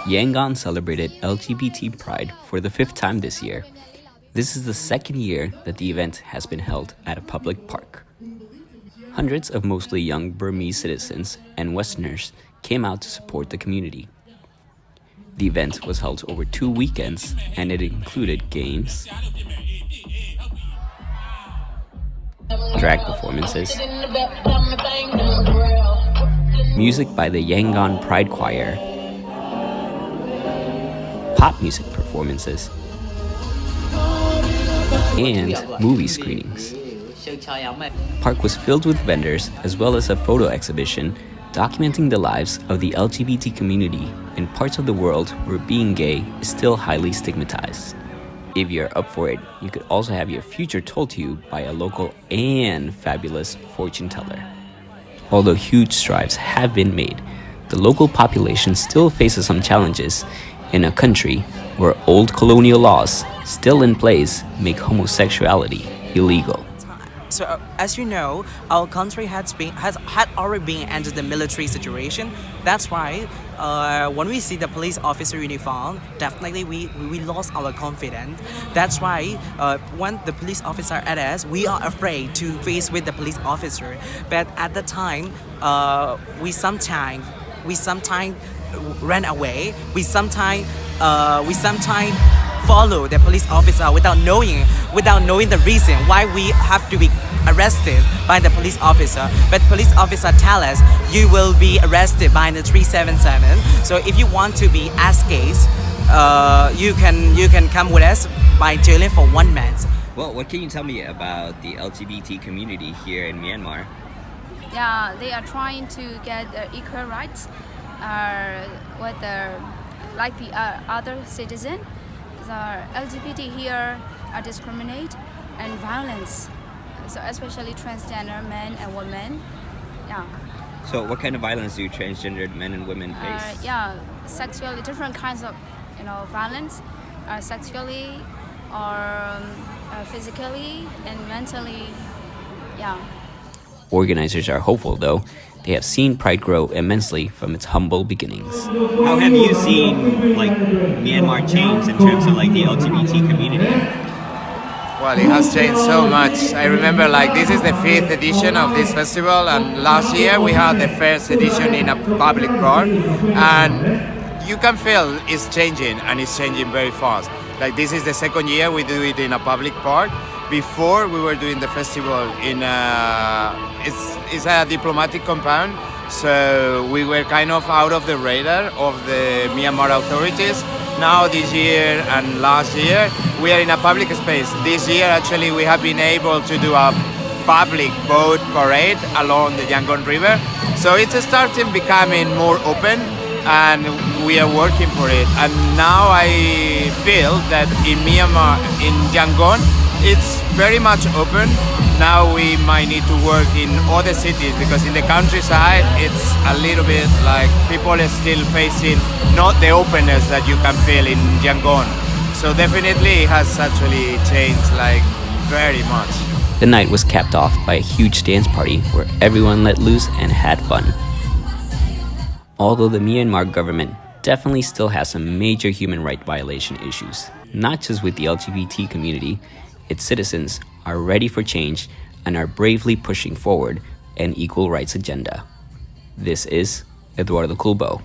Yangon celebrated LGBT Pride for the 5th time this year. This is the 2nd year that the event has been held at a public park. Hundreds of mostly young Burmese citizens and Westerners came out to support the community. The event was held over 2 weekends and it included games, drag performances, music by the Yangon Pride Choir, pop music performances, and movie screenings. The park was filled with vendors as well as a photo exhibition documenting the lives of the LGBT community in parts of the world where being gay is still highly stigmatized. If you're up for it, you could also have your future told to you by a local and fabulous fortune teller. Although huge strides have been made, the local population still faces some challenges in a country where old colonial laws still in place make homosexuality illegal. So, as you know, our country had already been entered the military situation. That's why when we see the police officer uniform, definitely we lost our confidence. That's why when the police officer at us, we are afraid to face with the police officer. But at the time, we sometimes ran away. We sometimes follow the police officer without knowing the reason why we have to be arrested by the police officer. But police officer tell us you will be arrested by the 377. So if you want to be asked case, you can come with us by jailing for 1 month. Well, what can you tell me about the LGBT community here in Myanmar? Yeah, they are trying to get equal rights like the other citizens. The LGBT here are discriminated and violence, so especially transgender men and women. Yeah. So what kind of violence do transgendered men and women face? Sexually, different kinds of violence, sexually or physically and mentally. Yeah. Organizers are hopeful though. They have seen Pride grow immensely from its humble beginnings. How have you seen Myanmar change in terms of the LGBT community? Well, it has changed so much. I remember this is the 5th edition of this festival, and last year we had the first edition in a public park, and you can feel it's changing, and it's changing very fast. This is the 2nd year we do it in a public park. Before we were doing the festival in it's a diplomatic compound, so we were kind of out of the radar of the Myanmar authorities. Now this year and last year we are in a public space. This year actually we have been able to do a public boat parade along the Yangon River. So it's starting becoming more open and we are working for it. And now I feel that in Myanmar, in Yangon, it's very much open. Now we might need to work in other cities because in the countryside it's a little bit people are still facing not the openness that you can feel in Yangon. So definitely it has actually changed very much. The night was capped off by a huge dance party where everyone let loose and had fun. Although the Myanmar government definitely still has some major human rights violation issues, not just with the LGBT community, its citizens are ready for change and are bravely pushing forward an equal rights agenda. This is Eduardo Culbo.